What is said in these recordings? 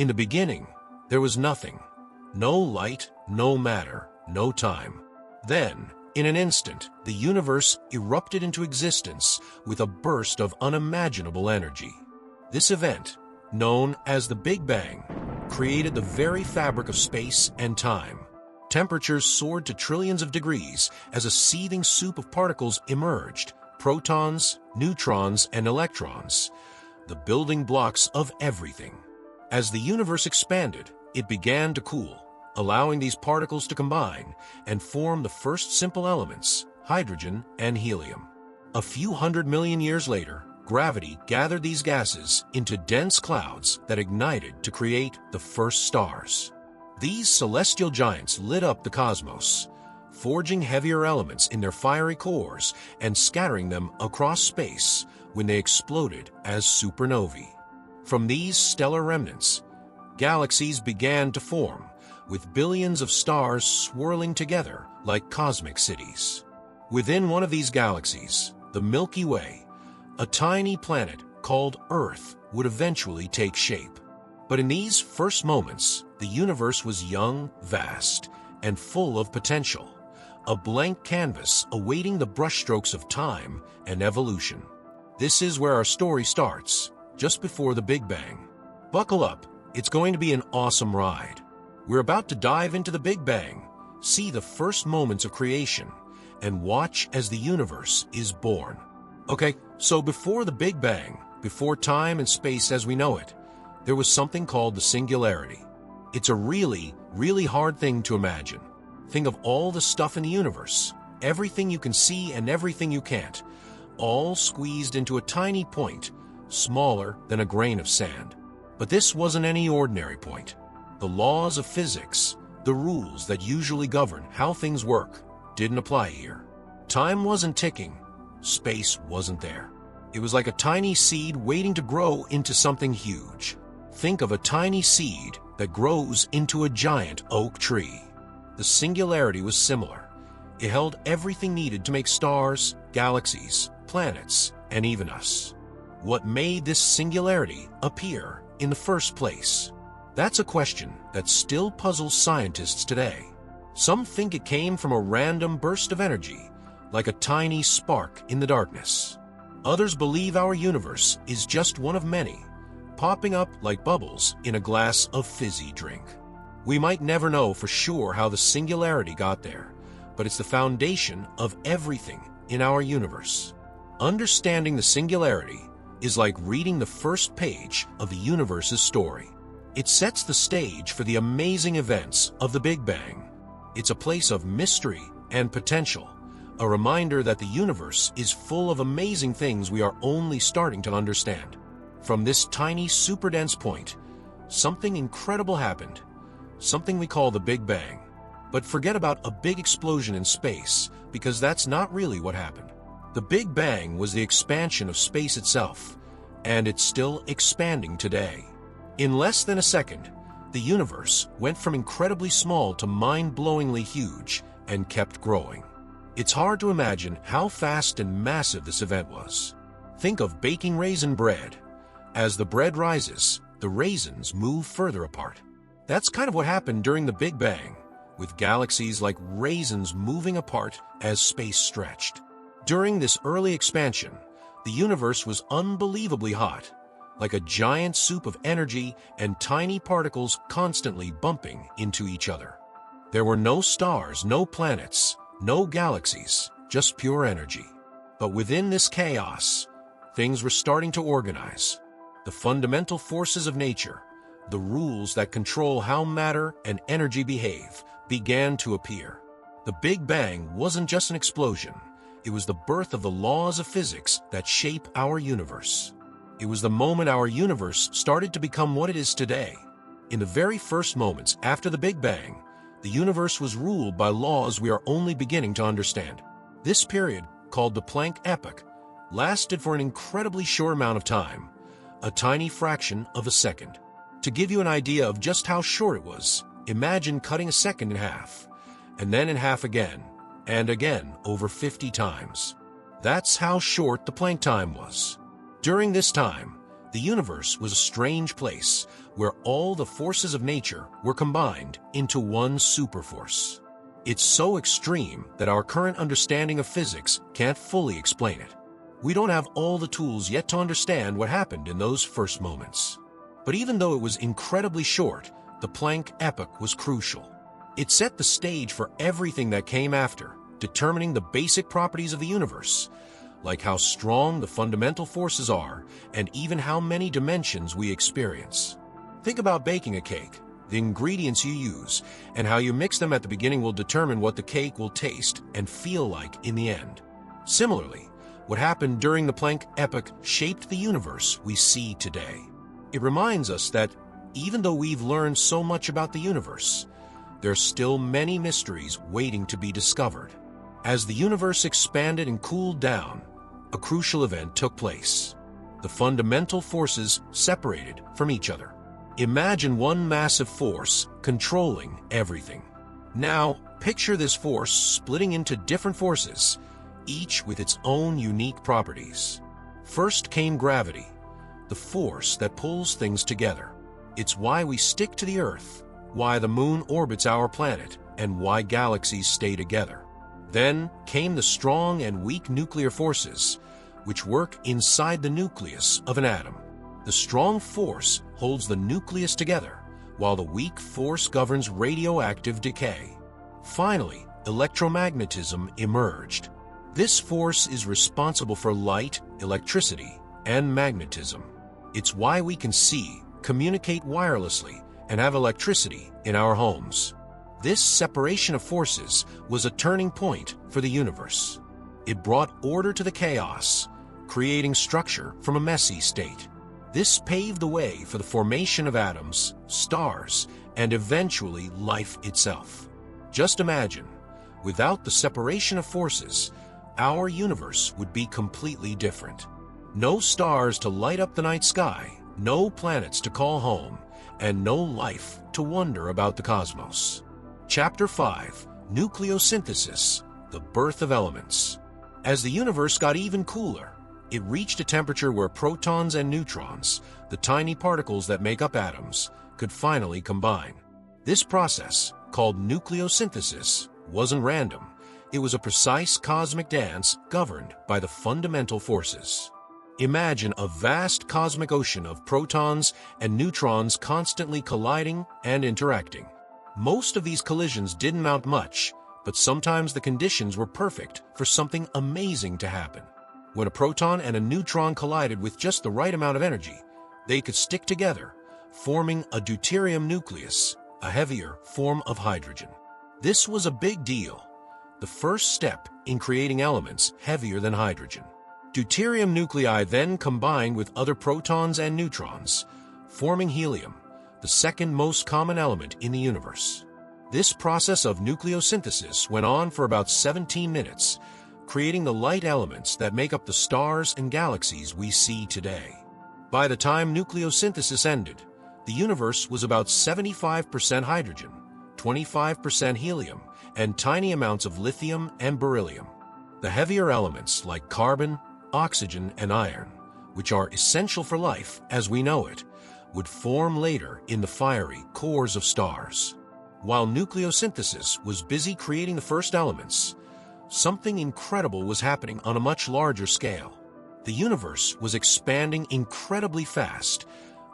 In the beginning, there was nothing. No light, no matter, no time. Then, in an instant, the universe erupted into existence with a burst of unimaginable energy. This event, known as the Big Bang, created the very fabric of space and time. Temperatures soared to trillions of degrees as a seething soup of particles emerged: protons, neutrons, and electrons, the building blocks of everything. As the universe expanded, it began to cool, allowing these particles to combine and form the first simple elements, hydrogen and helium. A few 100 million years later, gravity gathered these gases into dense clouds that ignited to create the first stars. These celestial giants lit up the cosmos, forging heavier elements in their fiery cores and scattering them across space when they exploded as supernovae. From these stellar remnants, galaxies began to form, with billions of stars swirling together like cosmic cities. Within one of these galaxies, the Milky Way, a tiny planet called Earth would eventually take shape. But in these first moments, the universe was young, vast, and full of potential, a blank canvas awaiting the brushstrokes of time and evolution. This is where our story starts, just before the Big Bang. Buckle up, it's going to be an awesome ride. We're about to dive into the Big Bang, see the first moments of creation, and watch as the universe is born. Okay, so before the Big Bang, before time and space as we know it, there was something called the singularity. It's a really, really hard thing to imagine. Think of all the stuff in the universe, everything you can see and everything you can't, all squeezed into a tiny point, smaller than a grain of sand. But this wasn't any ordinary point. The laws of physics, the rules that usually govern how things work, didn't apply here. Time wasn't ticking. Space wasn't there. It was like a tiny seed waiting to grow into something huge. Think of a tiny seed that grows into a giant oak tree. The singularity was similar. It held everything needed to make stars, galaxies, planets, and even us. What made this singularity appear in the first place? That's a question that still puzzles scientists today. Some think it came from a random burst of energy, like a tiny spark in the darkness. Others believe our universe is just one of many, popping up like bubbles in a glass of fizzy drink. We might never know for sure how the singularity got there, but it's the foundation of everything in our universe. Understanding the singularity is like reading the first page of the universe's story. It sets the stage for the amazing events of the Big Bang. It's a place of mystery and potential, a reminder that the universe is full of amazing things we are only starting to understand. From this tiny superdense point, something incredible happened, something we call the Big Bang. But forget about a big explosion in space, because that's not really what happened. The Big Bang was the expansion of space itself, and it's still expanding today. In less than a second, the universe went from incredibly small to mind-blowingly huge and kept growing. It's hard to imagine how fast and massive this event was. Think of baking raisin bread. As the bread rises, the raisins move further apart. That's kind of what happened during the Big Bang, with galaxies like raisins moving apart as space stretched. During this early expansion, the universe was unbelievably hot, like a giant soup of energy and tiny particles constantly bumping into each other. There were no stars, no planets, no galaxies, just pure energy. But within this chaos, things were starting to organize. The fundamental forces of nature, the rules that control how matter and energy behave, began to appear. The Big Bang wasn't just an explosion. It was the birth of the laws of physics that shape our universe. It was the moment our universe started to become what it is today. In the very first moments after the Big Bang, the universe was ruled by laws we are only beginning to understand. This period, called the Planck epoch, lasted for an incredibly short amount of time, a tiny fraction of a second. To give you an idea of just how short it was, imagine cutting a second in half, and then in half again, and again over 50 times. That's how short the Planck time was. During this time, The universe was a strange place where all the forces of nature were combined into one superforce. It's so extreme that our current understanding of physics can't fully explain it. We don't have all the tools yet to understand what happened in those first moments. But even though it was incredibly short, the Planck epoch was crucial. It set the stage for everything that came after, determining the basic properties of the universe, like how strong the fundamental forces are and even how many dimensions we experience. Think about baking a cake. The ingredients you use and how you mix them at the beginning will determine what the cake will taste and feel like in the end. Similarly, what happened during the Planck epoch shaped the universe we see today. It reminds us that even though we've learned so much about the universe, there are still many mysteries waiting to be discovered. As the universe expanded and cooled down, a crucial event took place. The fundamental forces separated from each other. Imagine one massive force controlling everything. Now, picture this force splitting into different forces, each with its own unique properties. First came gravity, the force that pulls things together. It's why we stick to the Earth, why the moon orbits our planet, and why galaxies stay together. Then came the strong and weak nuclear forces, which work inside the nucleus of an atom. The strong force holds the nucleus together, while the weak force governs radioactive decay. Finally, electromagnetism emerged. This force is responsible for light, electricity, and magnetism. It's why we can see, communicate wirelessly, and have electricity in our homes. This separation of forces was a turning point for the universe. It brought order to the chaos, creating structure from a messy state. This paved the way for the formation of atoms, stars, and eventually life itself. Just imagine, without the separation of forces, our universe would be completely different. No stars to light up the night sky, no planets to call home, and no life to wonder about the cosmos. Chapter 5: Nucleosynthesis, the Birth of Elements. As the universe got even cooler, it reached a temperature where protons and neutrons, the tiny particles that make up atoms, could finally combine. This process, called nucleosynthesis, wasn't random. It was a precise cosmic dance governed by the fundamental forces. Imagine a vast cosmic ocean of protons and neutrons constantly colliding and interacting. Most of these collisions didn't amount much, but sometimes the conditions were perfect for something amazing to happen. When a proton and a neutron collided with just the right amount of energy, they could stick together, forming a deuterium nucleus, a heavier form of hydrogen. This was a big deal, the first step in creating elements heavier than hydrogen. Deuterium nuclei then combined with other protons and neutrons, forming helium, the second most common element in the universe. This process of nucleosynthesis went on for about 17 minutes, creating the light elements that make up the stars and galaxies we see today. By the time nucleosynthesis ended, the universe was about 75% hydrogen, 25% helium, and tiny amounts of lithium and beryllium. The heavier elements like carbon, oxygen, and iron, which are essential for life as we know it, would form later in the fiery cores of stars. While nucleosynthesis was busy creating the first elements, something incredible was happening on a much larger scale. The universe was expanding incredibly fast,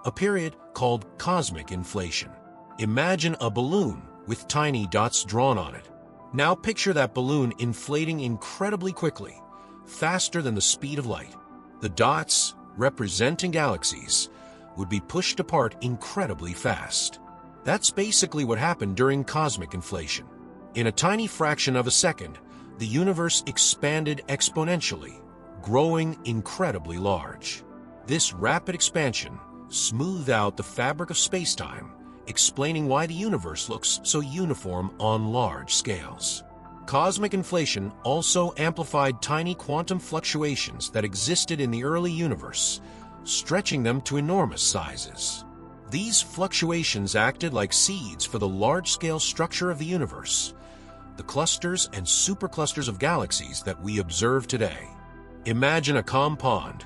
a period called cosmic inflation. Imagine a balloon with tiny dots drawn on it. Now picture that balloon inflating incredibly quickly, faster than the speed of light. The dots, representing galaxies, would be pushed apart incredibly fast. That's basically what happened during cosmic inflation. In a tiny fraction of a second, the universe expanded exponentially, growing incredibly large. This rapid expansion smoothed out the fabric of space-time, explaining why the universe looks so uniform on large scales. Cosmic inflation also amplified tiny quantum fluctuations that existed in the early universe, stretching them to enormous sizes. These fluctuations acted like seeds for the large-scale structure of the universe, the clusters and superclusters of galaxies that we observe today. Imagine a calm pond,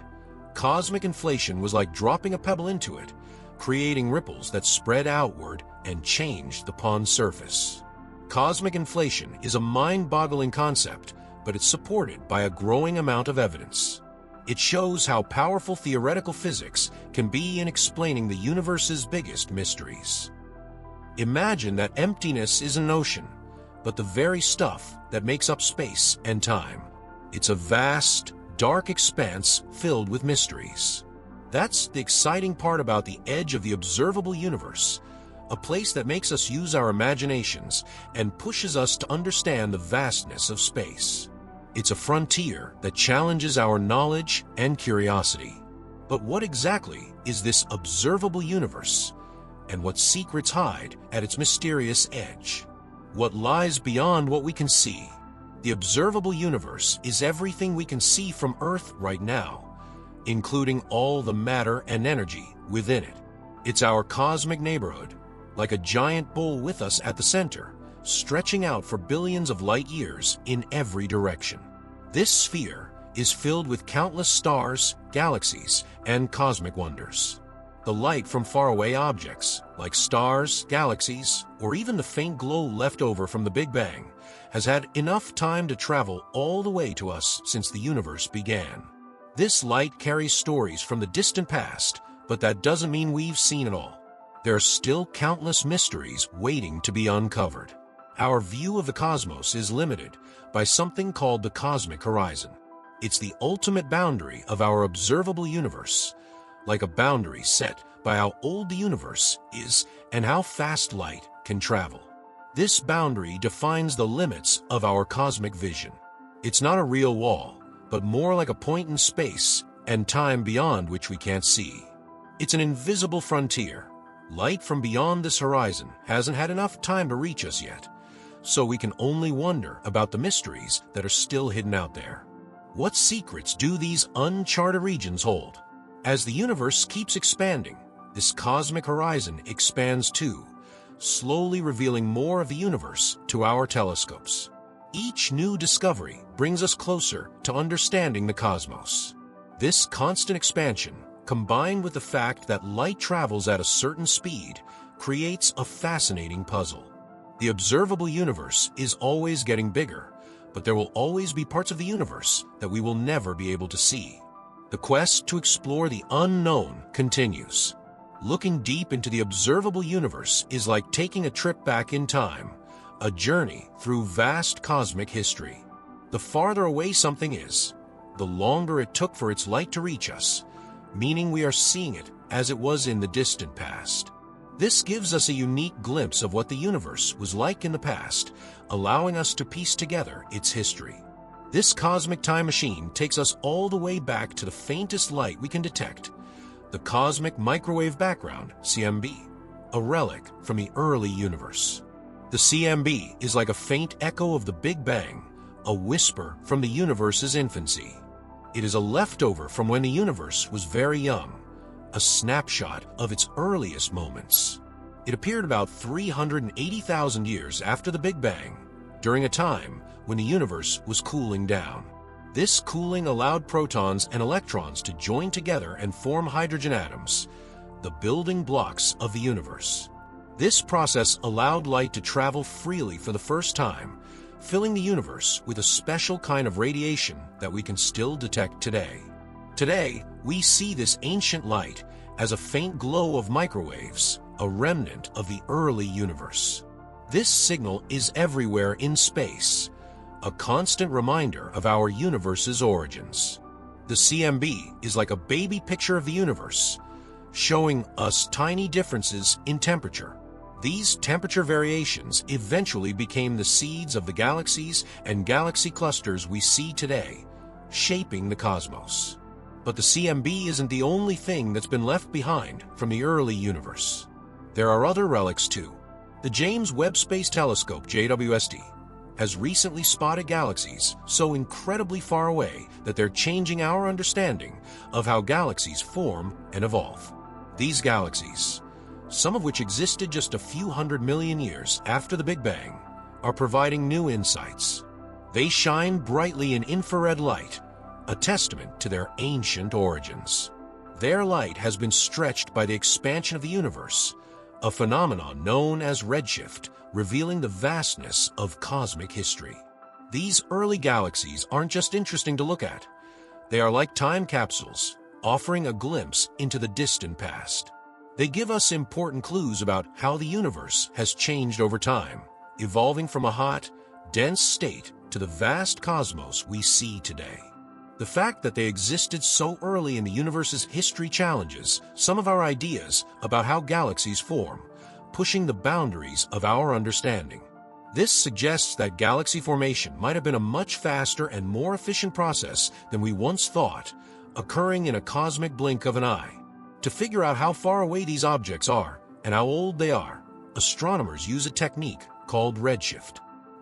Cosmic inflation was like dropping a pebble into it, creating ripples that spread outward and changed the pond's surface. Cosmic inflation is a mind-boggling concept, but it's supported by a growing amount of evidence. It shows how powerful theoretical physics can be in explaining the universe's biggest mysteries. Imagine that emptiness is an ocean, but the very stuff that makes up space and time. It's a vast, dark expanse filled with mysteries. That's the exciting part about the edge of the observable universe, a place that makes us use our imaginations and pushes us to understand the vastness of space. It's a frontier that challenges our knowledge and curiosity. But what exactly is this observable universe, and what secrets hide at its mysterious edge? What lies beyond what we can see? The observable universe is everything we can see from Earth right now, including all the matter and energy within it. It's our cosmic neighborhood, like a giant bowl with us at the center, stretching out for billions of light years in every direction. This sphere is filled with countless stars, galaxies, and cosmic wonders. The light from faraway objects, like stars, galaxies, or even the faint glow left over from the Big Bang, has had enough time to travel all the way to us since the universe began. This light carries stories from the distant past, but that doesn't mean we've seen it all. There are still countless mysteries waiting to be uncovered. Our view of the cosmos is limited by something called the cosmic horizon. It's the ultimate boundary of our observable universe, like a boundary set by how old the universe is and how fast light can travel. This boundary defines the limits of our cosmic vision. It's not a real wall, but more like a point in space and time beyond which we can't see. It's an invisible frontier. Light from beyond this horizon hasn't had enough time to reach us yet, so we can only wonder about the mysteries that are still hidden out there. What secrets do these uncharted regions hold? As the universe keeps expanding, this cosmic horizon expands too, slowly revealing more of the universe to our telescopes. Each new discovery brings us closer to understanding the cosmos. This constant expansion, combined with the fact that light travels at a certain speed, creates a fascinating puzzle. The observable universe is always getting bigger, but there will always be parts of the universe that we will never be able to see. The quest to explore the unknown continues. Looking deep into the observable universe is like taking a trip back in time, a journey through vast cosmic history. The farther away something is, the longer it took for its light to reach us, meaning we are seeing it as it was in the distant past. This gives us a unique glimpse of what the universe was like in the past, allowing us to piece together its history. This cosmic time machine takes us all the way back to the faintest light we can detect, the cosmic microwave background, CMB, a relic from the early universe. The CMB is like a faint echo of the Big Bang, a whisper from the universe's infancy. It is a leftover from when the universe was very young, a snapshot of its earliest moments. It appeared about 380,000 years after the Big Bang, during a time when the universe was cooling down. This cooling allowed protons and electrons to join together and form hydrogen atoms, the building blocks of the universe. This process allowed light to travel freely for the first time, filling the universe with a special kind of radiation that we can still detect today. Today, we see this ancient light as a faint glow of microwaves, a remnant of the early universe. This signal is everywhere in space, a constant reminder of our universe's origins. The CMB is like a baby picture of the universe, showing us tiny differences in temperature. These temperature variations eventually became the seeds of the galaxies and galaxy clusters we see today, shaping the cosmos. But the CMB isn't the only thing that's been left behind from the early universe. There are other relics too. The James Webb Space Telescope, JWST, has recently spotted galaxies so incredibly far away that they're changing our understanding of how galaxies form and evolve. These galaxies, some of which existed just a few 100 million years after the Big Bang, are providing new insights. They shine brightly in infrared light, a testament to their ancient origins. Their light has been stretched by the expansion of the universe, a phenomenon known as redshift, revealing the vastness of cosmic history. These early galaxies aren't just interesting to look at. They are like time capsules, offering a glimpse into the distant past. They give us important clues about how the universe has changed over time, evolving from a hot, dense state to the vast cosmos we see today. The fact that they existed so early in the universe's history challenges some of our ideas about how galaxies form, pushing the boundaries of our understanding. This suggests that galaxy formation might have been a much faster and more efficient process than we once thought, occurring in a cosmic blink of an eye. To figure out how far away these objects are and how old they are, astronomers use a technique called redshift.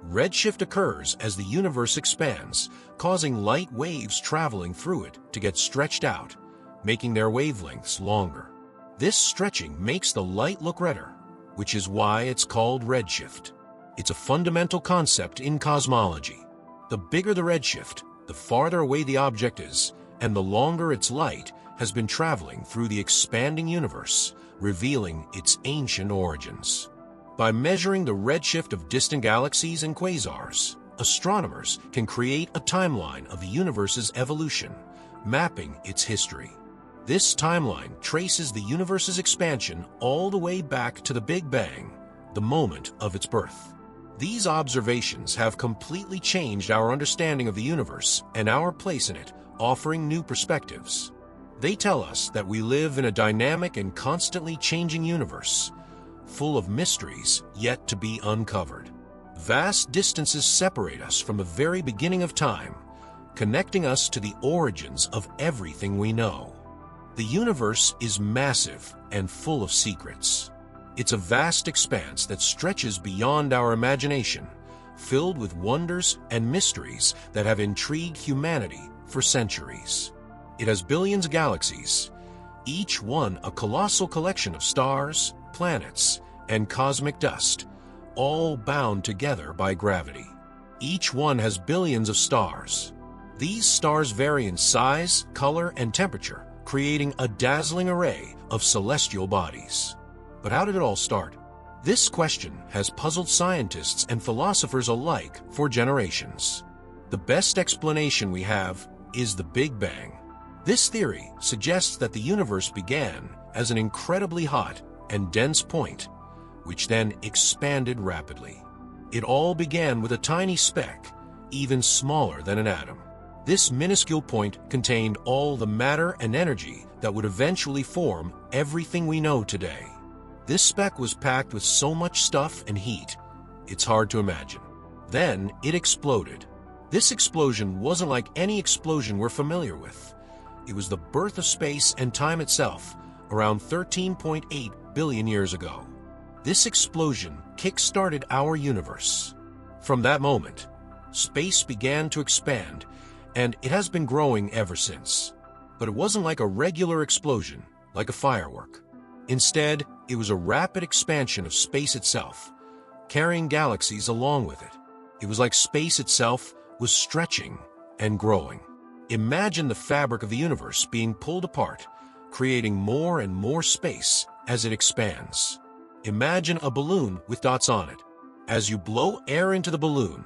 Redshift occurs as the universe expands, causing light waves traveling through it to get stretched out, making their wavelengths longer. This stretching makes the light look redder, which is why it's called redshift. It's a fundamental concept in cosmology. The bigger the redshift, the farther away the object is, and the longer its light has been traveling through the expanding universe, revealing its ancient origins. By measuring the redshift of distant galaxies and quasars, astronomers can create a timeline of the universe's evolution, mapping its history. This timeline traces the universe's expansion all the way back to the Big Bang, the moment of its birth. These observations have completely changed our understanding of the universe and our place in it, offering new perspectives. They tell us that we live in a dynamic and constantly changing universe, full of mysteries yet to be uncovered. Vast distances separate us from the very beginning of time, connecting us to the origins of everything we know. The universe is massive and full of secrets. It's a vast expanse that stretches beyond our imagination, filled with wonders and mysteries that have intrigued humanity for centuries. It has billions of galaxies, each one a colossal collection of stars, planets, and cosmic dust, all bound together by gravity. Each one has billions of stars. These stars vary in size, color, and temperature, creating a dazzling array of celestial bodies. But how did it all start? This question has puzzled scientists and philosophers alike for generations. The best explanation we have is the Big Bang. This theory suggests that the universe began as an incredibly hot and dense point, which then expanded rapidly. It all began with a tiny speck, even smaller than an atom. This minuscule point contained all the matter and energy that would eventually form everything we know today. This speck was packed with so much stuff and heat, it's hard to imagine. Then it exploded. This explosion wasn't like any explosion we're familiar with. It was the birth of space and time itself, around 13.8 billion years ago. This explosion kick-started our universe. From that moment, space began to expand, and it has been growing ever since. But it wasn't like a regular explosion, like a firework. Instead, it was a rapid expansion of space itself, carrying galaxies along with it. It was like space itself was stretching and growing. Imagine the fabric of the universe being pulled apart, creating more and more space as it expands. Imagine a balloon with dots on it. As you blow air into the balloon,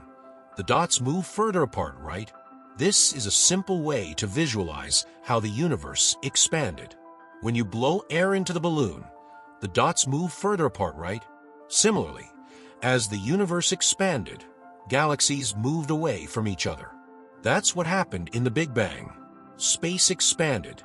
the dots move further apart, right? This is a simple way to visualize how the universe expanded. When you blow air into the balloon, the dots move further apart, right? Similarly, as the universe expanded, galaxies moved away from each other. That's what happened in the Big Bang. Space expanded,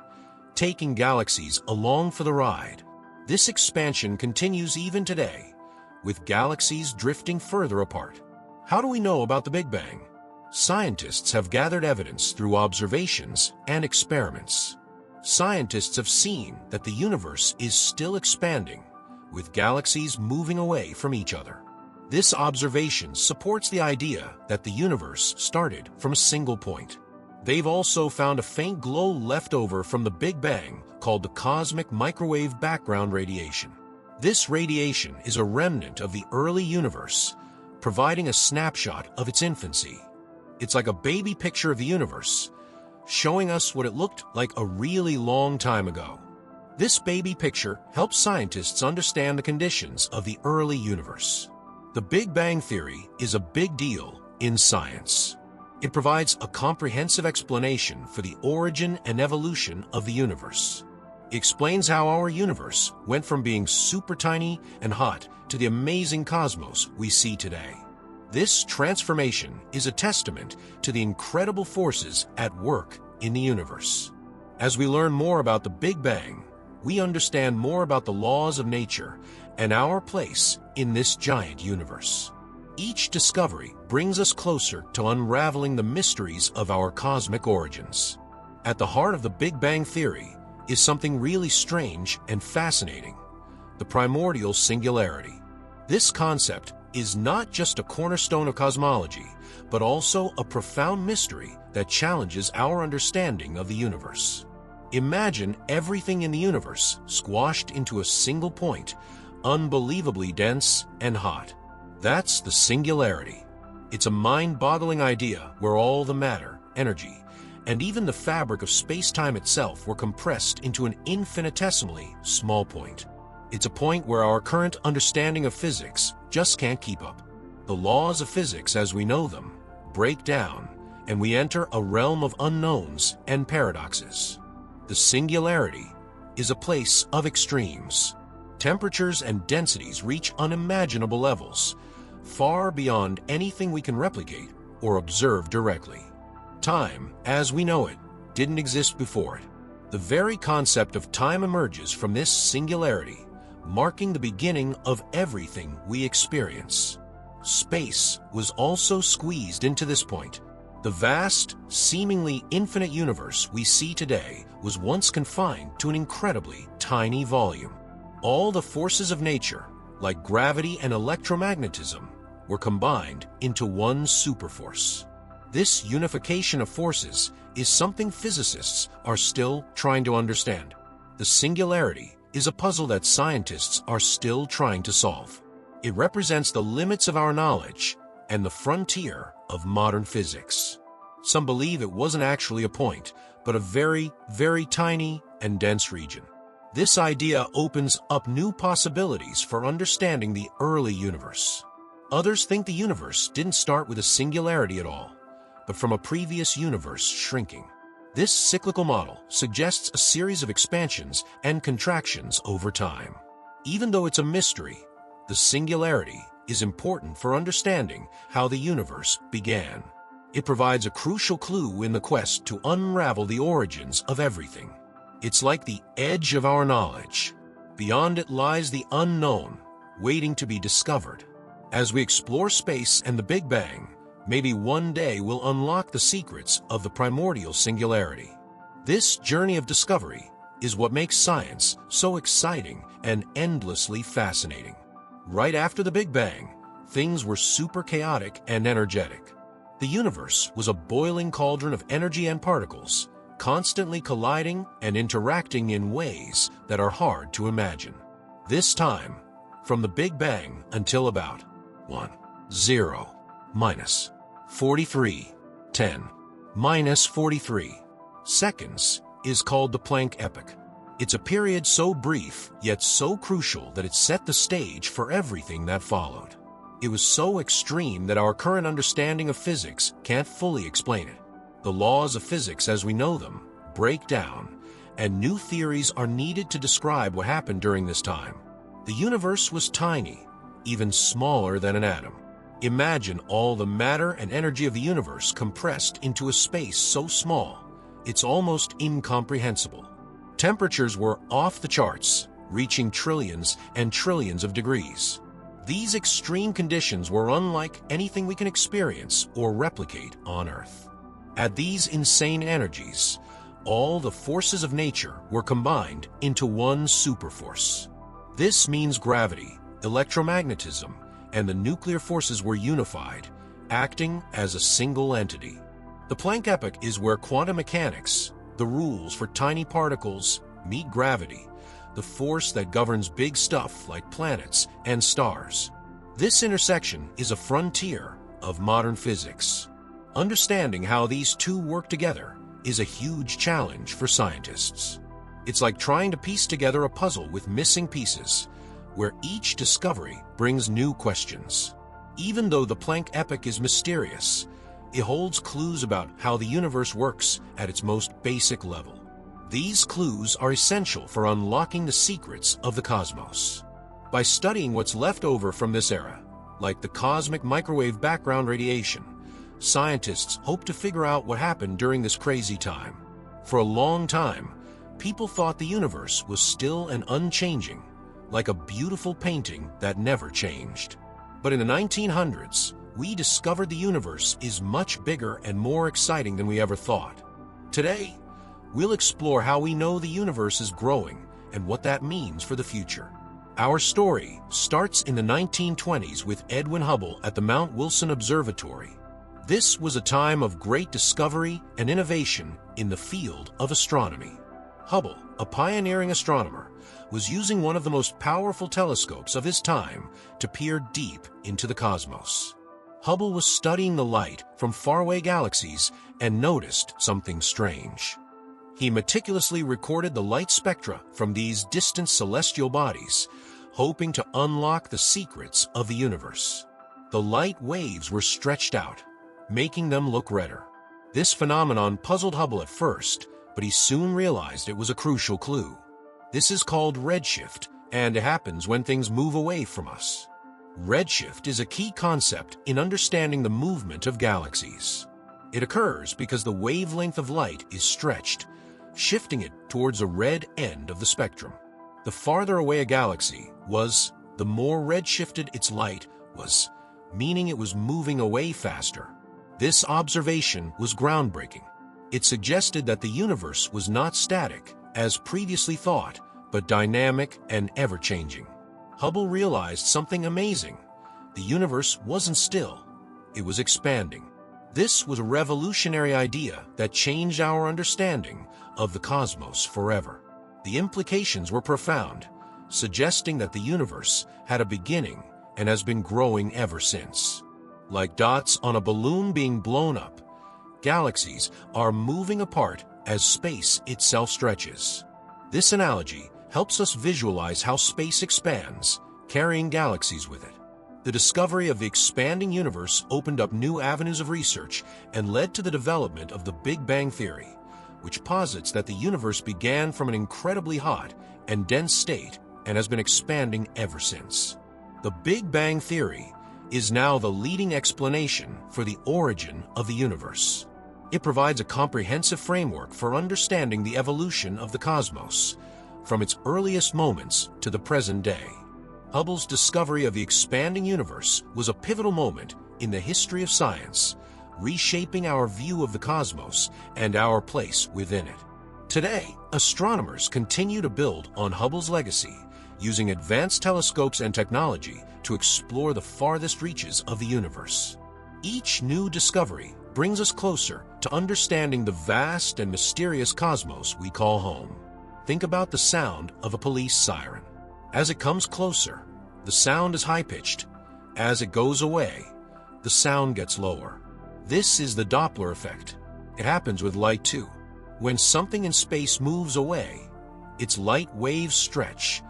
taking galaxies along for the ride. This expansion continues even today, with galaxies drifting further apart. How do we know about the Big Bang? Scientists have gathered evidence through observations and experiments. Scientists have seen that the universe is still expanding, with galaxies moving away from each other. This observation supports the idea that the universe started from a single point. They've also found a faint glow left over from the Big Bang called the cosmic microwave background radiation. This radiation is a remnant of the early universe, providing a snapshot of its infancy. It's like a baby picture of the universe, showing us what it looked like a really long time ago. This baby picture helps scientists understand the conditions of the early universe. The Big Bang Theory is a big deal in science. It provides a comprehensive explanation for the origin and evolution of the universe. It explains how our universe went from being super tiny and hot to the amazing cosmos we see today. This transformation is a testament to the incredible forces at work in the universe. As we learn more about the Big Bang, we understand more about the laws of nature and our place in this giant universe. Each discovery brings us closer to unraveling the mysteries of our cosmic origins. At the heart of the Big Bang Theory is something really strange and fascinating: the primordial singularity. This concept is not just a cornerstone of cosmology, but also a profound mystery that challenges our understanding of the universe. Imagine everything in the universe squashed into a single point, unbelievably dense and hot. That's the singularity. It's a mind-boggling idea where all the matter, energy, and even the fabric of space-time itself were compressed into an infinitesimally small point. It's a point where our current understanding of physics just can't keep up. The laws of physics as we know them break down, and we enter a realm of unknowns and paradoxes. The singularity is a place of extremes. Temperatures and densities reach unimaginable levels, far beyond anything we can replicate or observe directly. Time, as we know it, didn't exist before it. The very concept of time emerges from this singularity, marking the beginning of everything we experience. Space was also squeezed into this point. The vast, seemingly infinite universe we see today was once confined to an incredibly tiny volume. All the forces of nature, like gravity and electromagnetism, were combined into one superforce. This unification of forces is something physicists are still trying to understand. The singularity is a puzzle that scientists are still trying to solve. It represents the limits of our knowledge and the frontier of modern physics. Some believe it wasn't actually a point, but a very, very tiny and dense region. This idea opens up new possibilities for understanding the early universe. Others think the universe didn't start with a singularity at all, but from a previous universe shrinking. This cyclical model suggests a series of expansions and contractions over time. Even though it's a mystery, the singularity is important for understanding how the universe began. It provides a crucial clue in the quest to unravel the origins of everything. It's like the edge of our knowledge. Beyond it lies the unknown, waiting to be discovered. As we explore space and the Big Bang, maybe one day we'll unlock the secrets of the primordial singularity. This journey of discovery is what makes science so exciting and endlessly fascinating. Right after the Big Bang, things were super chaotic and energetic. The universe was a boiling cauldron of energy and particles, constantly colliding and interacting in ways that are hard to imagine. This time, from the Big Bang until about 0 minus 43 10 minus 43 seconds is called the Planck epoch. It's a period so brief yet so crucial that it set the stage for everything that followed. It was so extreme that our current understanding of physics can't fully explain it. The laws of physics as we know them break down, and new theories are needed to describe what happened during this time. The universe was tiny, even smaller than an atom. Imagine all the matter and energy of the universe compressed into a space so small, it's almost incomprehensible. Temperatures were off the charts, reaching trillions and trillions of degrees. These extreme conditions were unlike anything we can experience or replicate on Earth. At these insane energies, all the forces of nature were combined into one superforce. This means gravity, electromagnetism, and the nuclear forces were unified, acting as a single entity. The Planck epoch is where quantum mechanics, the rules for tiny particles, meet gravity, the force that governs big stuff like planets and stars. This intersection is a frontier of modern physics. Understanding how these two work together is a huge challenge for scientists. It's like trying to piece together a puzzle with missing pieces, where each discovery brings new questions. Even though the Planck epoch is mysterious, it holds clues about how the universe works at its most basic level. These clues are essential for unlocking the secrets of the cosmos. By studying what's left over from this era, like the cosmic microwave background radiation, scientists hope to figure out what happened during this crazy time. For a long time, people thought the universe was still and unchanging, like a beautiful painting that never changed. But in the 1900s, we discovered the universe is much bigger and more exciting than we ever thought. Today, we'll explore how we know the universe is growing and what that means for the future. Our story starts in the 1920s with Edwin Hubble at the Mount Wilson Observatory. This was a time of great discovery and innovation in the field of astronomy. Hubble, a pioneering astronomer, was using one of the most powerful telescopes of his time to peer deep into the cosmos. Hubble was studying the light from faraway galaxies and noticed something strange. He meticulously recorded the light spectra from these distant celestial bodies, hoping to unlock the secrets of the universe. The light waves were stretched out, making them look redder. This phenomenon puzzled Hubble at first, but he soon realized it was a crucial clue. This is called redshift, and it happens when things move away from us. Redshift is a key concept in understanding the movement of galaxies. It occurs because the wavelength of light is stretched, shifting it towards the red end of the spectrum. The farther away a galaxy was, the more redshifted its light was, meaning it was moving away faster. This observation was groundbreaking. It suggested that the universe was not static, as previously thought, but dynamic and ever-changing. Hubble realized something amazing. The universe wasn't still. It was expanding. This was a revolutionary idea that changed our understanding of the cosmos forever. The implications were profound, suggesting that the universe had a beginning and has been growing ever since. Like dots on a balloon being blown up, galaxies are moving apart as space itself stretches. This analogy helps us visualize how space expands, carrying galaxies with it. The discovery of the expanding universe opened up new avenues of research and led to the development of the Big Bang Theory, which posits that the universe began from an incredibly hot and dense state and has been expanding ever since. The Big Bang Theory is now the leading explanation for the origin of the universe. It provides a comprehensive framework for understanding the evolution of the cosmos, from its earliest moments to the present day. Hubble's discovery of the expanding universe was a pivotal moment in the history of science, reshaping our view of the cosmos and our place within it. Today, astronomers continue to build on Hubble's legacy, using advanced telescopes and technology to explore the farthest reaches of the universe. Each new discovery brings us closer to understanding the vast and mysterious cosmos we call home. Think about the sound of a police siren. As it comes closer, the sound is high-pitched. As it goes away, the sound gets lower. This is the Doppler effect. It happens with light too. When something in space moves away, its light waves stretch,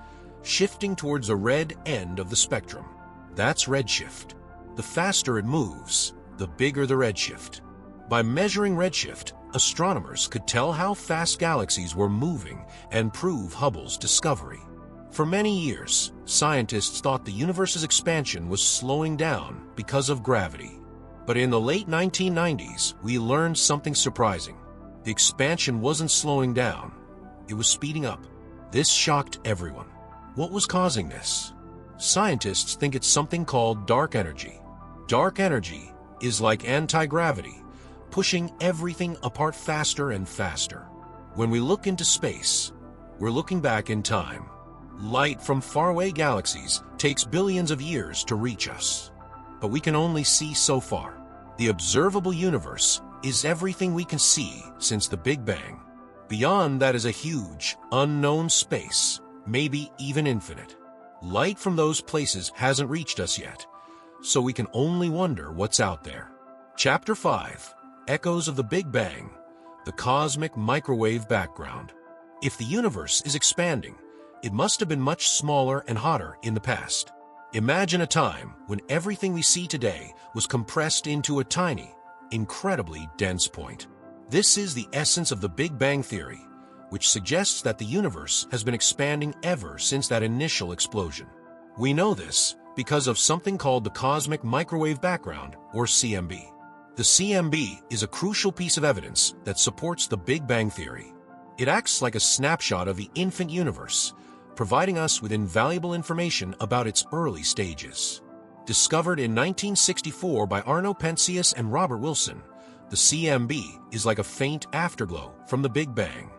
shifting towards the red end of the spectrum. That's redshift. The faster it moves, the bigger the redshift. By measuring redshift, astronomers could tell how fast galaxies were moving and prove Hubble's discovery. For many years, scientists thought the universe's expansion was slowing down because of gravity. But in the late 1990s, we learned something surprising. The expansion wasn't slowing down, it was speeding up. This shocked everyone. What was causing this? Scientists think it's something called dark energy. Dark energy is like anti-gravity, pushing everything apart faster and faster. When we look into space, we're looking back in time. Light from faraway galaxies takes billions of years to reach us. But we can only see so far. The observable universe is everything we can see since the Big Bang. Beyond that is a huge, unknown space, maybe even infinite. Light from those places hasn't reached us yet, so we can only wonder what's out there. Chapter 5, Echoes of the Big Bang, the cosmic microwave background. If the universe is expanding, it must have been much smaller and hotter in the past. Imagine a time when everything we see today was compressed into a tiny, incredibly dense point. This is the essence of the Big Bang Theory, which suggests that the universe has been expanding ever since that initial explosion. We know this because of something called the cosmic microwave background, or CMB. The CMB is a crucial piece of evidence that supports the Big Bang Theory. It acts like a snapshot of the infant universe, providing us with invaluable information about its early stages. Discovered in 1964 by Arno Penzias and Robert Wilson, the CMB is like a faint afterglow from the Big Bang.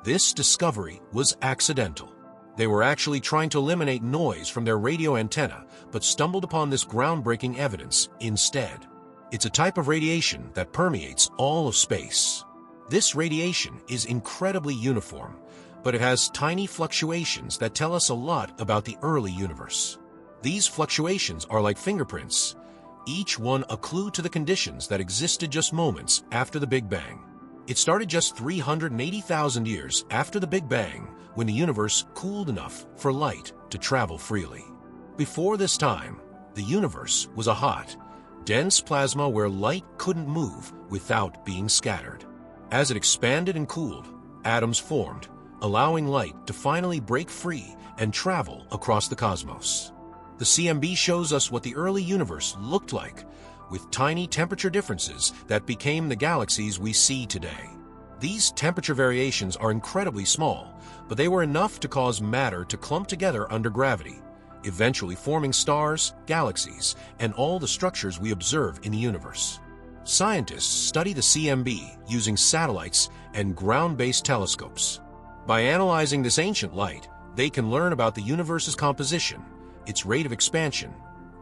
This discovery was accidental. They were actually trying to eliminate noise from their radio antenna, but stumbled upon this groundbreaking evidence instead. It's a type of radiation that permeates all of space. This radiation is incredibly uniform, but it has tiny fluctuations that tell us a lot about the early universe. These fluctuations are like fingerprints, each one a clue to the conditions that existed just moments after the Big Bang. It started just 380,000 years after the Big Bang, when the universe cooled enough for light to travel freely. Before this time, the universe was a hot, dense plasma where light couldn't move without being scattered. As it expanded and cooled, atoms formed, allowing light to finally break free and travel across the cosmos. The CMB shows us what the early universe looked like, with tiny temperature differences that became the galaxies we see today. These temperature variations are incredibly small, but they were enough to cause matter to clump together under gravity, eventually forming stars, galaxies, and all the structures we observe in the universe. Scientists study the CMB using satellites and ground-based telescopes. By analyzing this ancient light, they can learn about the universe's composition, its rate of expansion,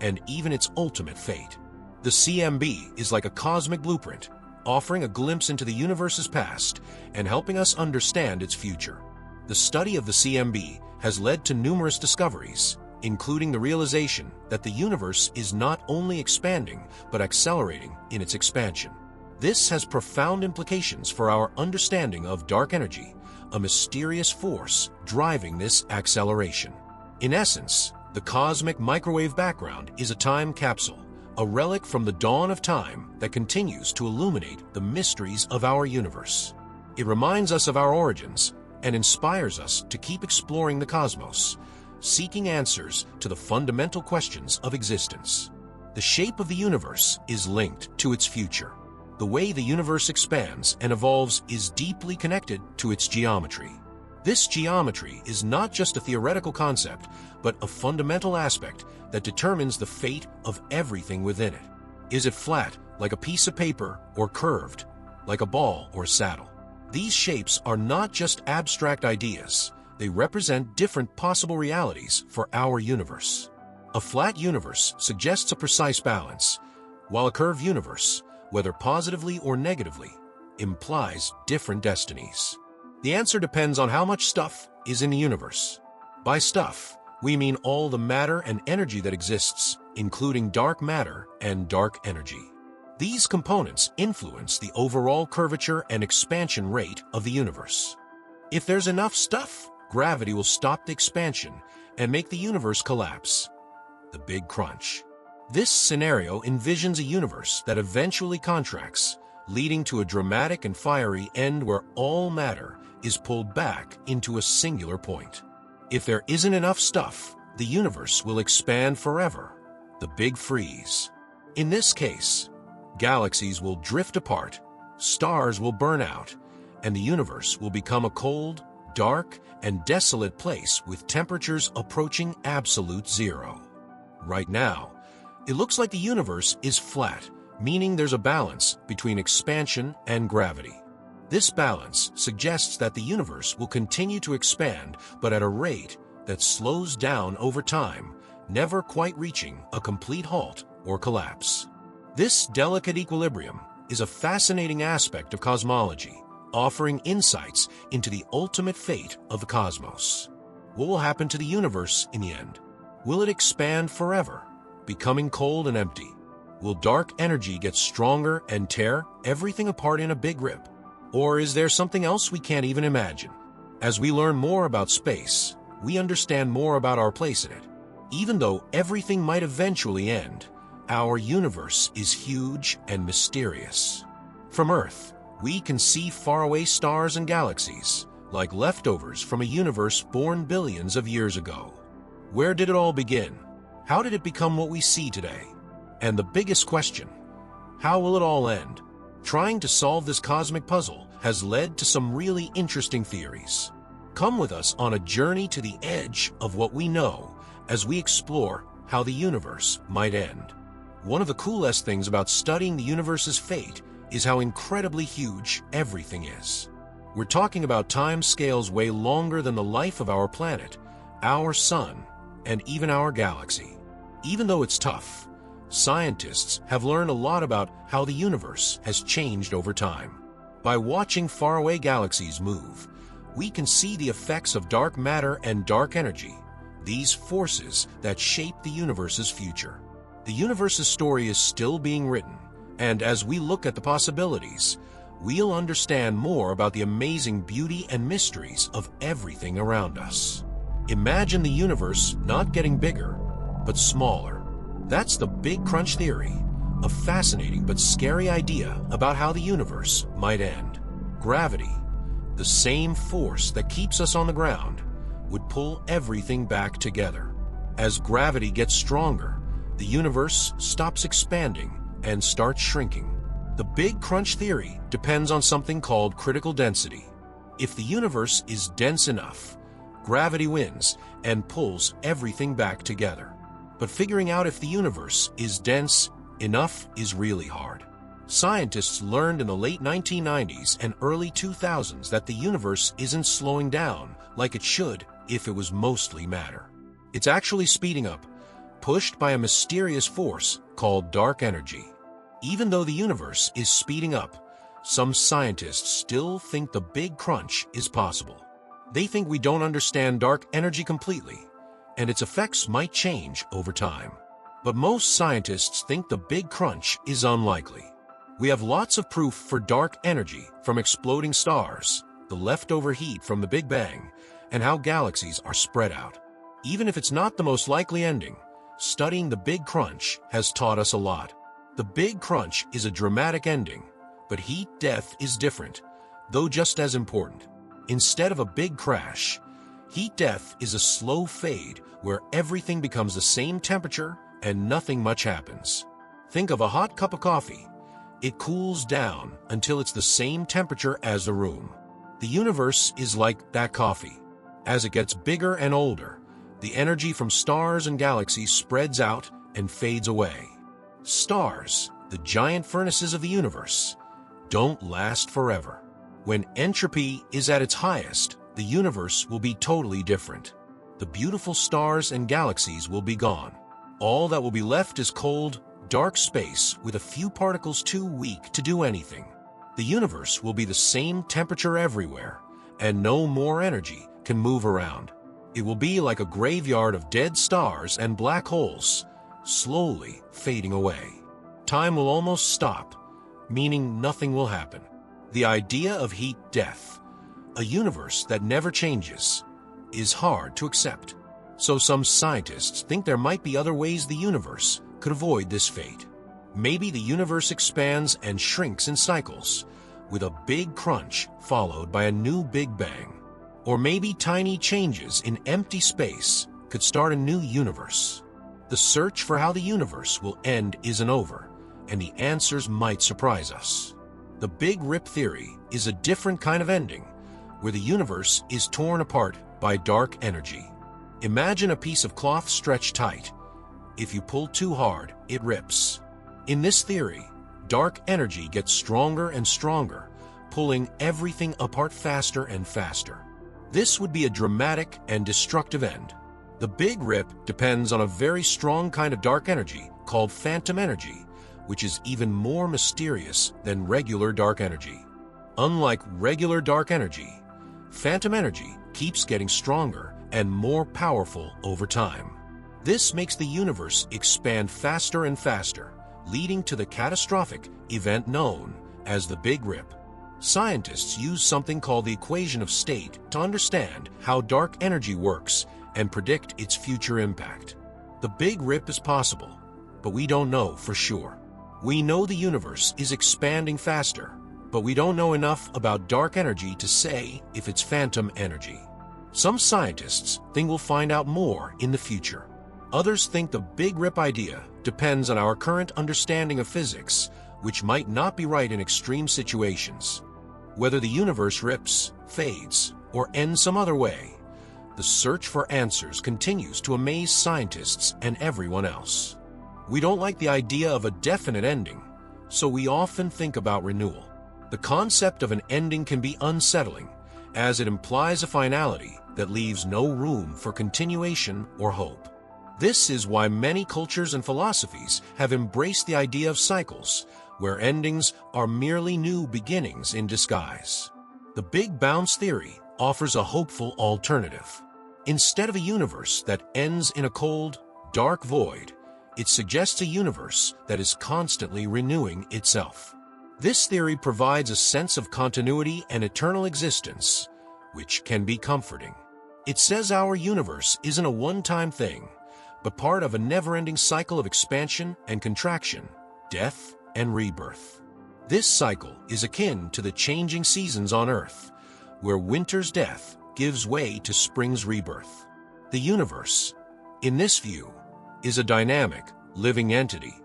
and even its ultimate fate. The CMB is like a cosmic blueprint, offering a glimpse into the universe's past and helping us understand its future. The study of the CMB has led to numerous discoveries, including the realization that the universe is not only expanding but accelerating in its expansion. This has profound implications for our understanding of dark energy, a mysterious force driving this acceleration. In essence, the cosmic microwave background is a time capsule, a relic from the dawn of time that continues to illuminate the mysteries of our universe. It reminds us of our origins and inspires us to keep exploring the cosmos, seeking answers to the fundamental questions of existence. The shape of the universe is linked to its future. The way the universe expands and evolves is deeply connected to its geometry. This geometry is not just a theoretical concept, but a fundamental aspect that determines the fate of everything within it. Is it flat, like a piece of paper, or curved, like a ball or saddle? These shapes are not just abstract ideas. They represent different possible realities for our universe. A flat universe suggests a precise balance, while a curved universe, whether positively or negatively, implies different destinies. The answer depends on how much stuff is in the universe. By stuff, we mean all the matter and energy that exists, including dark matter and dark energy. These components influence the overall curvature and expansion rate of the universe. If there's enough stuff, gravity will stop the expansion and make the universe collapse. The Big Crunch. This scenario envisions a universe that eventually contracts, leading to a dramatic and fiery end where all matter is pulled back into a singular point. If there isn't enough stuff, the universe will expand forever. The Big Freeze. In this case, galaxies will drift apart, stars will burn out, and the universe will become a cold, dark, and desolate place with temperatures approaching absolute zero. Right now, it looks like the universe is flat, meaning there's a balance between expansion and gravity. This balance suggests that the universe will continue to expand, but at a rate that slows down over time, never quite reaching a complete halt or collapse. This delicate equilibrium is a fascinating aspect of cosmology, offering insights into the ultimate fate of the cosmos. What will happen to the universe in the end? Will it expand forever, becoming cold and empty? Will dark energy get stronger and tear everything apart in a big rip? Or is there something else we can't even imagine? As we learn more about space, we understand more about our place in it. Even though everything might eventually end, our universe is huge and mysterious. From Earth, we can see faraway stars and galaxies, like leftovers from a universe born billions of years ago. Where did it all begin? How did it become what we see today? And the biggest question, how will it all end? Trying to solve this cosmic puzzle has led to some really interesting theories. Come with us on a journey to the edge of what we know as we explore how the universe might end. One of the coolest things about studying the universe's fate is how incredibly huge everything is. We're talking about time scales way longer than the life of our planet, our sun, and even our galaxy. Even though it's tough, scientists have learned a lot about how the universe has changed over time. By watching faraway galaxies move, we can see the effects of dark matter and dark energy, these forces that shape the universe's future. The universe's story is still being written, and as we look at the possibilities, we'll understand more about the amazing beauty and mysteries of everything around us. Imagine the universe not getting bigger, but smaller. That's the Big Crunch theory, a fascinating but scary idea about how the universe might end. Gravity, the same force that keeps us on the ground, would pull everything back together. As gravity gets stronger, the universe stops expanding and starts shrinking. The Big Crunch theory depends on something called critical density. If the universe is dense enough, gravity wins and pulls everything back together. But figuring out if the universe is dense enough is really hard. Scientists learned in the late 1990s and early 2000s that the universe isn't slowing down like it should if it was mostly matter. It's actually speeding up, pushed by a mysterious force called dark energy. Even though the universe is speeding up, some scientists still think the Big Crunch is possible. They think we don't understand dark energy completely, and its effects might change over time. But most scientists think the Big Crunch is unlikely. We have lots of proof for dark energy from exploding stars, the leftover heat from the Big Bang, and how galaxies are spread out. Even if it's not the most likely ending, studying the Big Crunch has taught us a lot. The Big Crunch is a dramatic ending, but heat death is different, though just as important. Instead of a big crash, heat death is a slow fade where everything becomes the same temperature and nothing much happens. Think of a hot cup of coffee. It cools down until it's the same temperature as the room. The universe is like that coffee. As it gets bigger and older, the energy from stars and galaxies spreads out and fades away. Stars, the giant furnaces of the universe, don't last forever. When entropy is at its highest, the universe will be totally different. The beautiful stars and galaxies will be gone. All that will be left is cold, dark space with a few particles too weak to do anything. The universe will be the same temperature everywhere, and no more energy can move around. It will be like a graveyard of dead stars and black holes, slowly fading away. Time will almost stop, meaning nothing will happen. The idea of heat death, a universe that never changes, is hard to accept. So some scientists think there might be other ways the universe could avoid this fate. Maybe the universe expands and shrinks in cycles, with a big crunch followed by a new Big Bang. Or maybe tiny changes in empty space could start a new universe. The search for how the universe will end isn't over, and the answers might surprise us. The Big Rip theory is a different kind of ending, where the universe is torn apart by dark energy. Imagine a piece of cloth stretched tight. If you pull too hard, it rips. In this theory, dark energy gets stronger and stronger, pulling everything apart faster and faster. This would be a dramatic and destructive end. The Big Rip depends on a very strong kind of dark energy called phantom energy, which is even more mysterious than regular dark energy. Unlike regular dark energy, phantom energy keeps getting stronger and more powerful over time. This makes the universe expand faster and faster, leading to the catastrophic event known as the Big Rip. Scientists use something called the equation of state to understand how dark energy works and predict its future impact. The Big Rip is possible, but we don't know for sure. We know the universe is expanding faster, but we don't know enough about dark energy to say if it's phantom energy. Some scientists think we'll find out more in the future. Others think the Big Rip idea depends on our current understanding of physics, which might not be right in extreme situations. Whether the universe rips, fades, or ends some other way, the search for answers continues to amaze scientists and everyone else. We don't like the idea of a definite ending, so we often think about renewal. The concept of an ending can be unsettling, as it implies a finality that leaves no room for continuation or hope. This is why many cultures and philosophies have embraced the idea of cycles, where endings are merely new beginnings in disguise. The Big Bounce theory offers a hopeful alternative. Instead of a universe that ends in a cold, dark void, it suggests a universe that is constantly renewing itself. This theory provides a sense of continuity and eternal existence, which can be comforting. It says our universe isn't a one-time thing, but part of a never-ending cycle of expansion and contraction, death and rebirth. This cycle is akin to the changing seasons on Earth, where winter's death gives way to spring's rebirth. The universe, in this view, is a dynamic, living entity,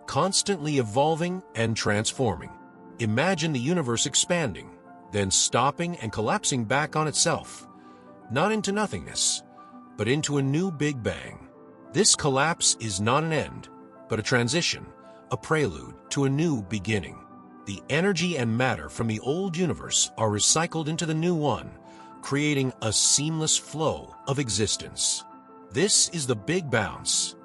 constantly evolving and transforming. Imagine the universe expanding, then stopping and collapsing back on itself, not into nothingness, but into a new Big Bang. This collapse is not an end, but a transition, a prelude to a new beginning. The energy and matter from the old universe are recycled into the new one, creating a seamless flow of existence. This is the Big Bounce,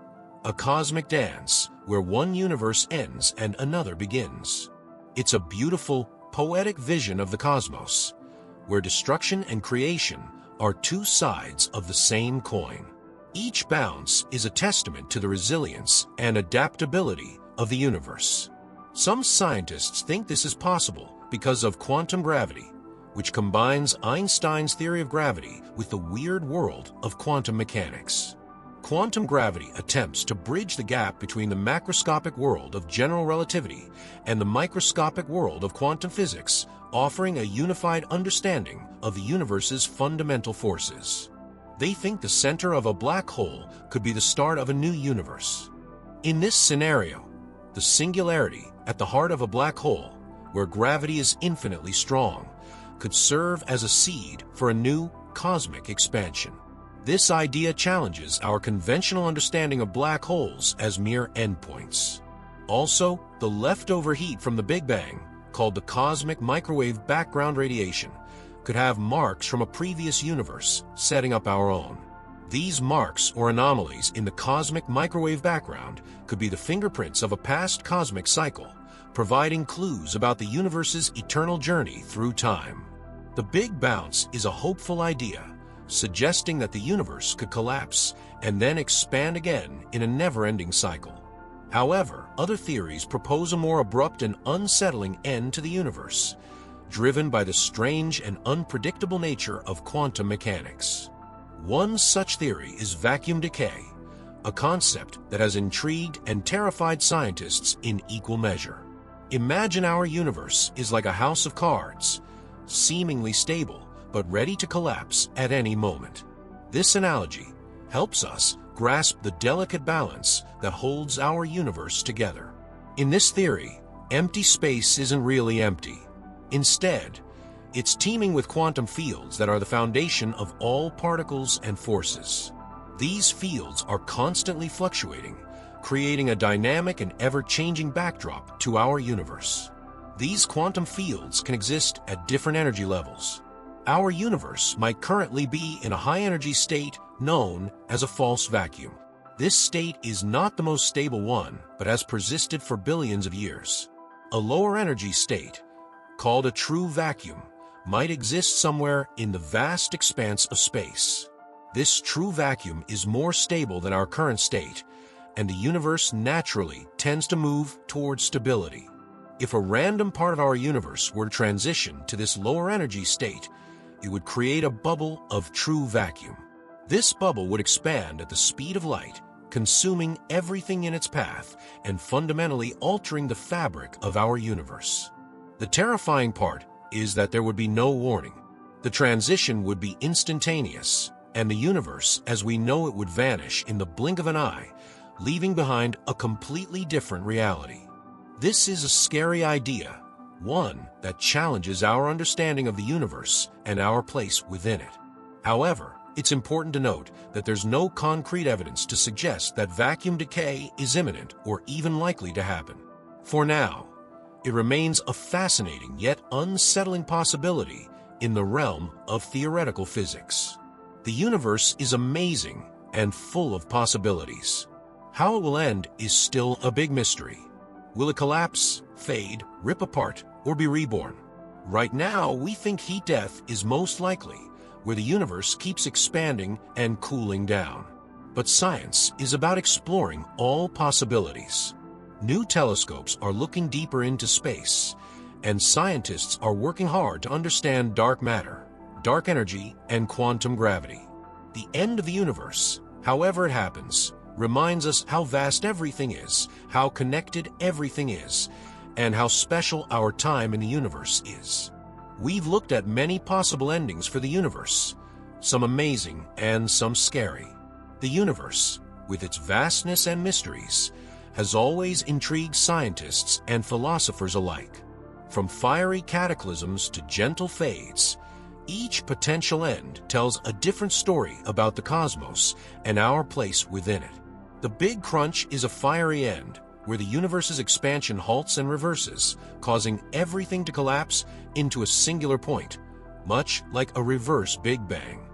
a cosmic dance where one universe ends and another begins. It's a beautiful, poetic vision of the cosmos, where destruction and creation are two sides of the same coin. Each bounce is a testament to the resilience and adaptability of the universe. Some scientists think this is possible because of quantum gravity, which combines Einstein's theory of gravity with the weird world of quantum mechanics. Quantum gravity attempts to bridge the gap between the macroscopic world of general relativity and the microscopic world of quantum physics, offering a unified understanding of the universe's fundamental forces. They think the center of a black hole could be the start of a new universe. In this scenario, the singularity at the heart of a black hole, where gravity is infinitely strong, could serve as a seed for a new cosmic expansion. This idea challenges our conventional understanding of black holes as mere endpoints. Also, the leftover heat from the Big Bang, called the cosmic microwave background radiation, could have marks from a previous universe, setting up our own. These marks or anomalies in the cosmic microwave background could be the fingerprints of a past cosmic cycle, providing clues about the universe's eternal journey through time. The Big Bounce is a hopeful idea, suggesting that the universe could collapse and then expand again in a never-ending cycle. However, other theories propose a more abrupt and unsettling end to the universe, driven by the strange and unpredictable nature of quantum mechanics. One such theory is vacuum decay, a concept that has intrigued and terrified scientists in equal measure. Imagine our universe is like a house of cards, seemingly stable but ready to collapse at any moment. This analogy helps us grasp the delicate balance that holds our universe together. In this theory, empty space isn't really empty. Instead, it's teeming with quantum fields that are the foundation of all particles and forces. These fields are constantly fluctuating, creating a dynamic and ever-changing backdrop to our universe. These quantum fields can exist at different energy levels. Our universe might currently be in a high-energy state known as a false vacuum. This state is not the most stable one, but has persisted for billions of years. A lower-energy state, called a true vacuum, might exist somewhere in the vast expanse of space. This true vacuum is more stable than our current state, and the universe naturally tends to move towards stability. If a random part of our universe were to transition to this lower energy state, it would create a bubble of true vacuum. This bubble would expand at the speed of light, consuming everything in its path and fundamentally altering the fabric of our universe. The terrifying part is that there would be no warning. The transition would be instantaneous, and the universe as we know it would vanish in the blink of an eye, leaving behind a completely different reality. This is a scary idea, one that challenges our understanding of the universe and our place within it. However, it's important to note that there's no concrete evidence to suggest that vacuum decay is imminent or even likely to happen. For now, it remains a fascinating yet unsettling possibility in the realm of theoretical physics. The universe is amazing and full of possibilities. How it will end is still a big mystery. Will it collapse, fade, rip apart, or be reborn? Right now, we think heat death is most likely, where the universe keeps expanding and cooling down. But science is about exploring all possibilities. New telescopes are looking deeper into space, and scientists are working hard to understand dark matter, dark energy, and quantum gravity. The end of the universe, however it happens, reminds us how vast everything is, how connected everything is, and how special our time in the universe is. We've looked at many possible endings for the universe, some amazing and some scary. The universe, with its vastness and mysteries, has always intrigued scientists and philosophers alike. From fiery cataclysms to gentle fades, each potential end tells a different story about the cosmos and our place within it. The Big Crunch is a fiery end, where the universe's expansion halts and reverses, causing everything to collapse into a singular point, much like a reverse Big Bang.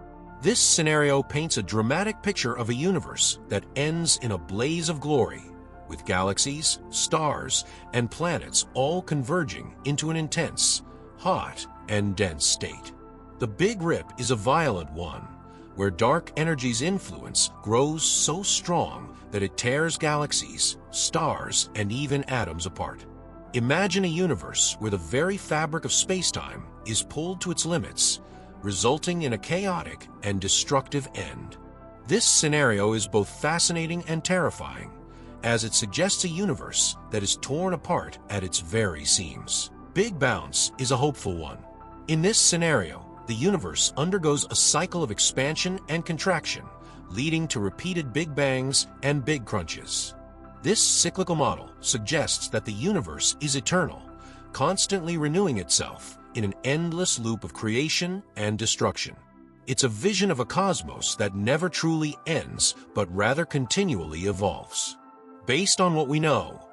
This scenario paints a dramatic picture of a universe that ends in a blaze of glory, with galaxies, stars, and planets all converging into an intense, hot, and dense state. The Big Rip is a violent one, where dark energy's influence grows so strong that it tears galaxies, stars, and even atoms apart. Imagine a universe where the very fabric of spacetime is pulled to its limits, resulting in a chaotic and destructive end. This scenario is both fascinating and terrifying, as it suggests a universe that is torn apart at its very seams. Big Bounce is a hopeful one. In this scenario, the universe undergoes a cycle of expansion and contraction, leading to repeated Big Bangs and Big Crunches. This cyclical model suggests that the universe is eternal, constantly renewing itself in an endless loop of creation and destruction. It's a vision of a cosmos that never truly ends, but rather continually evolves. Based on what we know,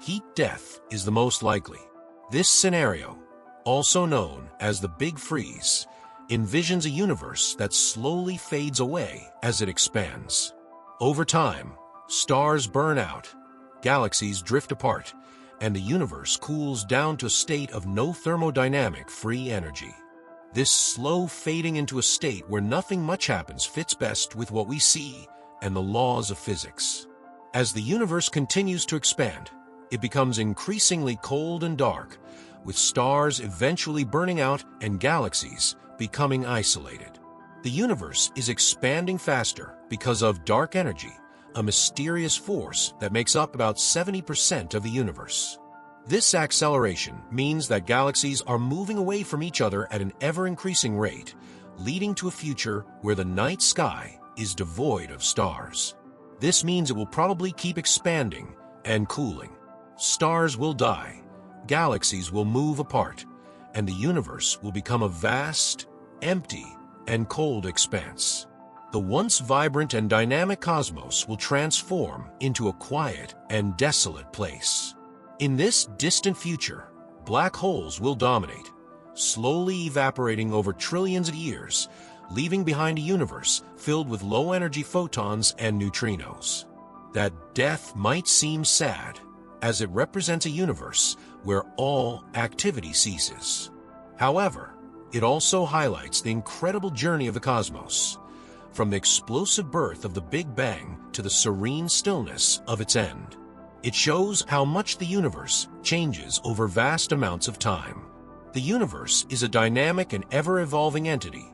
heat death is the most likely. This scenario, also known as the Big Freeze, envisions a universe that slowly fades away as it expands. Over time, stars burn out, galaxies drift apart, and the universe cools down to a state of no thermodynamic free energy. This slow fading into a state where nothing much happens fits best with what we see and the laws of physics. As the universe continues to expand, it becomes increasingly cold and dark, with stars eventually burning out and galaxies becoming isolated. The universe is expanding faster because of dark energy, a mysterious force that makes up about 70% of the universe. This acceleration means that galaxies are moving away from each other at an ever-increasing rate, leading to a future where the night sky is devoid of stars. This means it will probably keep expanding and cooling. Stars will die, galaxies will move apart, and the universe will become a vast, empty, and cold expanse. The once vibrant and dynamic cosmos will transform into a quiet and desolate place. In this distant future, black holes will dominate, slowly evaporating over trillions of years, leaving behind a universe filled with low-energy photons and neutrinos. That death might seem sad, as it represents a universe where all activity ceases. However, it also highlights the incredible journey of the cosmos, from the explosive birth of the Big Bang to the serene stillness of its end. It shows how much the universe changes over vast amounts of time. The universe is a dynamic and ever-evolving entity,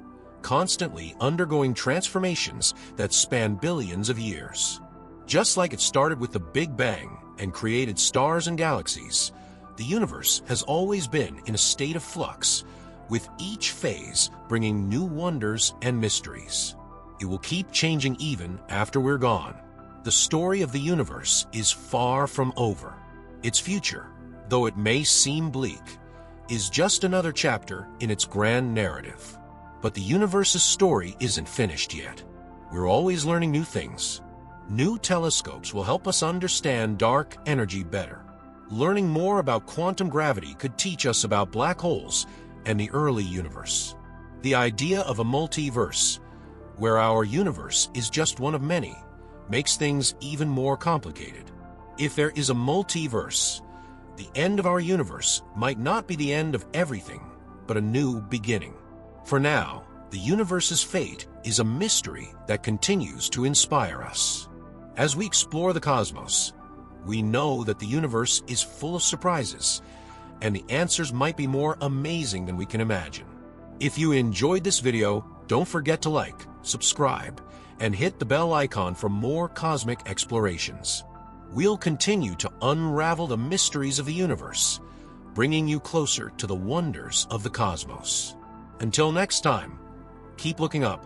constantly undergoing transformations that span billions of years. Just like it started with the Big Bang and created stars and galaxies, the universe has always been in a state of flux, with each phase bringing new wonders and mysteries. It will keep changing even after we're gone. The story of the universe is far from over. Its future, though it may seem bleak, is just another chapter in its grand narrative. But the universe's story isn't finished yet. We're always learning new things. New telescopes will help us understand dark energy better. Learning more about quantum gravity could teach us about black holes and the early universe. The idea of a multiverse, where our universe is just one of many, makes things even more complicated. If there is a multiverse, the end of our universe might not be the end of everything, but a new beginning. For now, the universe's fate is a mystery that continues to inspire us. As we explore the cosmos, we know that the universe is full of surprises, and the answers might be more amazing than we can imagine. If you enjoyed this video, don't forget to like, subscribe, and hit the bell icon for more cosmic explorations. We'll continue to unravel the mysteries of the universe, bringing you closer to the wonders of the cosmos. Until next time, keep looking up